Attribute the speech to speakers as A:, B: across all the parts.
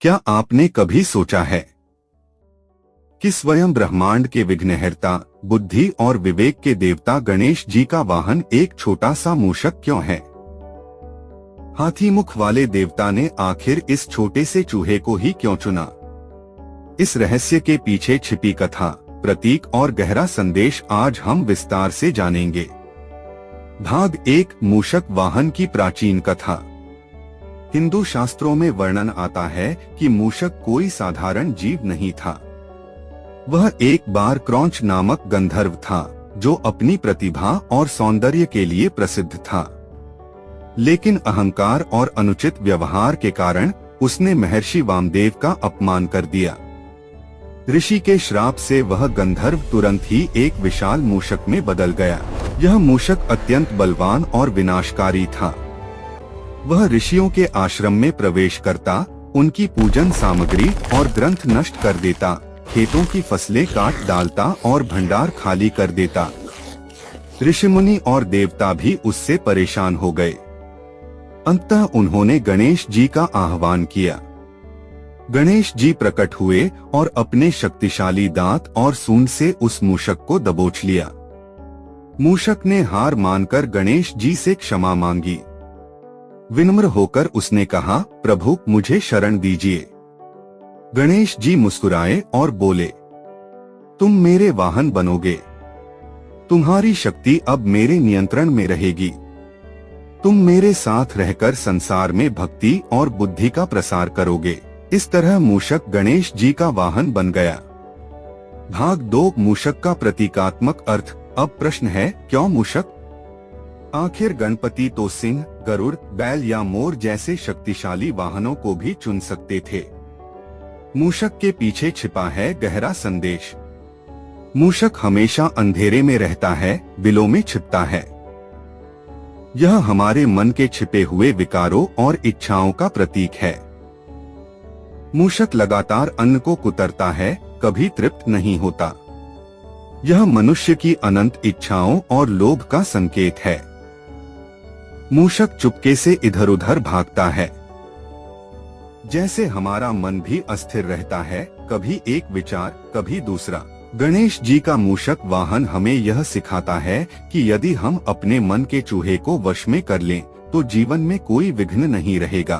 A: क्या आपने कभी सोचा है कि स्वयं ब्रह्मांड के विघ्नहर्ता, बुद्धि और विवेक के देवता गणेश जी का वाहन एक छोटा सा मूषक क्यों है? हाथी मुख वाले देवता ने आखिर इस छोटे से चूहे को ही क्यों चुना? इस रहस्य के पीछे छिपी कथा, प्रतीक और गहरा संदेश आज हम विस्तार से जानेंगे। भाग 1, मूषक वाहन की प्राचीन कथा। हिंदू शास्त्रों में वर्णन आता है कि मूषक कोई साधारण जीव नहीं था। वह एक बार क्रौंच नामक गंधर्व था, जो अपनी प्रतिभा और सौंदर्य के लिए प्रसिद्ध था। लेकिन अहंकार और अनुचित व्यवहार के कारण उसने महर्षि वामदेव का अपमान कर दिया। ऋषि के श्राप से वह गंधर्व तुरंत ही एक विशाल मूषक में बदल गया। यह मूषक अत्यंत बलवान और विनाशकारी था। वह ऋषियों के आश्रम में प्रवेश करता, उनकी पूजन सामग्री और ग्रंथ नष्ट कर देता, खेतों की फसलें काट डालता और भंडार खाली कर देता। ऋषिमुनि और देवता भी उससे परेशान हो गए। अंततः उन्होंने गणेश जी का आह्वान किया। गणेश जी प्रकट हुए और अपने शक्तिशाली दांत और सूंड से उस मूषक को दबोच लिया। मूषक ने हार मानकर गणेश जी से क्षमा मांगी। विनम्र होकर उसने कहा, प्रभु मुझे शरण दीजिए। गणेश जी मुस्कुराए और बोले, तुम मेरे वाहन बनोगे। तुम्हारी शक्ति अब मेरे नियंत्रण में रहेगी। तुम मेरे साथ रहकर संसार में भक्ति और बुद्धि का प्रसार करोगे। इस तरह मूषक गणेश जी का वाहन बन गया। भाग 2, मूषक का प्रतीकात्मक अर्थ। अब प्रश्न है, क्यों मूषक? आखिर गणपति तो सिंह, गरुड़, बैल या मोर जैसे शक्तिशाली वाहनों को भी चुन सकते थे। मूषक के पीछे छिपा है गहरा संदेश। मूषक हमेशा अंधेरे में रहता है, बिलों में छिपता है। यह हमारे मन के छिपे हुए विकारों और इच्छाओं का प्रतीक है। मूषक लगातार अन्न को कुतरता है, कभी तृप्त नहीं होता। यह मनुष्य की अनंत इच्छाओं और लोभ का संकेत है। मूषक चुपके से इधर उधर भागता है। जैसे हमारा मन भी अस्थिर रहता है, कभी एक विचार, कभी दूसरा। गणेश जी का मूषक वाहन हमें यह सिखाता है कि यदि हम अपने मन के चूहे को वश में कर लें, तो जीवन में कोई विघ्न नहीं रहेगा।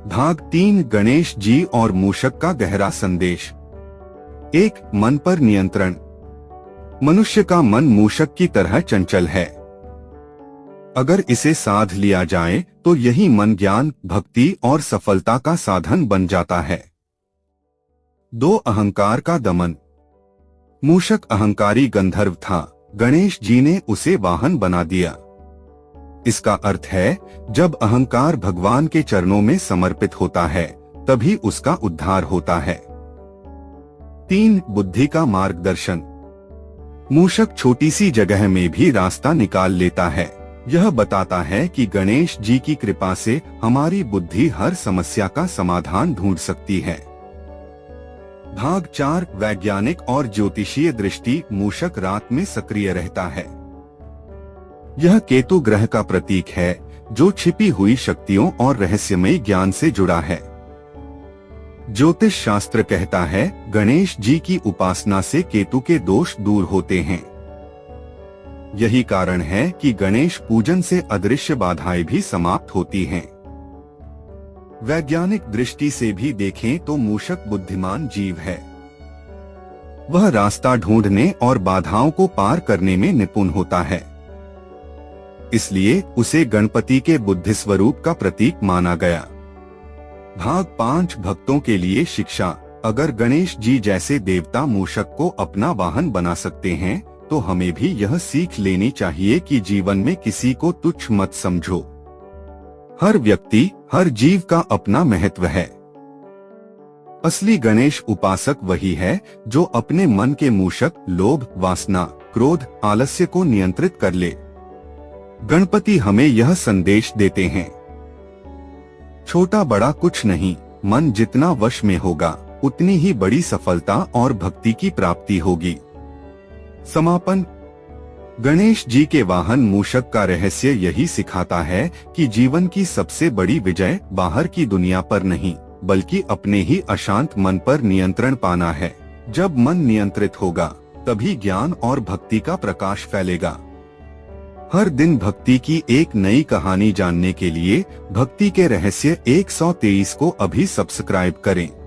A: भाग 3, गणेश जी और मूषक का गहरा संदेश। 1, मन पर नियंत्रण। मनुष्य का मन मूषक की तरह चंचल है। अगर इसे साध लिया जाए तो यही मन ज्ञान, भक्ति और सफलता का साधन बन जाता है। 2, अहंकार का दमन। मूषक अहंकारी गंधर्व था, गणेश जी ने उसे वाहन बना दिया। इसका अर्थ है, जब अहंकार भगवान के चरणों में समर्पित होता है, तभी उसका उद्धार होता है। 3, बुद्धि का मार्गदर्शन। मूषक छोटी सी जगह में भी रास्ता निकाल लेता है। यह बताता है कि गणेश जी की कृपा से हमारी बुद्धि हर समस्या का समाधान ढूंढ सकती है। भाग 4, वैज्ञानिक और ज्योतिषीय दृष्टि। मूषक रात में सक्रिय रहता है। यह केतु ग्रह का प्रतीक है, जो छिपी हुई शक्तियों और रहस्यमय ज्ञान से जुड़ा है। ज्योतिष शास्त्र कहता है, गणेश जी की उपासना से केतु के दोष दूर होते हैं। यही कारण है कि गणेश पूजन से अदृश्य बाधाएं भी समाप्त होती हैं। वैज्ञानिक दृष्टि से भी देखें तो मूषक बुद्धिमान जीव है। वह रास्ता ढूंढने और बाधाओं को पार करने में निपुण होता है। इसलिए उसे गणपति के बुद्धि स्वरूप का प्रतीक माना गया। भाग 5, भक्तों के लिए शिक्षा। अगर गणेश जी जैसे देवता मूषक को अपना वाहन बना सकते हैं, तो हमें भी यह सीख लेनी चाहिए कि जीवन में किसी को तुच्छ मत समझो। हर व्यक्ति, हर जीव का अपना महत्व है। असली गणेश उपासक वही है जो अपने मन के मूषक लोभ, वासना, क्रोध, आलस्य को नियंत्रित कर ले। गणपति हमें यह संदेश देते हैं, छोटा बड़ा कुछ नहीं, मन जितना वश में होगा, उतनी ही बड़ी सफलता और भक्ति की प्राप्ति होगी। समापन। गणेश जी के वाहन मूषक का रहस्य यही सिखाता है कि जीवन की सबसे बड़ी विजय बाहर की दुनिया पर नहीं, बल्कि अपने ही अशांत मन पर नियंत्रण पाना है। जब मन नियंत्रित होगा तभी ज्ञान और भक्ति का प्रकाश फैलेगा। हर दिन भक्ति की एक नई कहानी जानने के लिए भक्ति के रहस्य 123 को अभी सब्सक्राइब करें।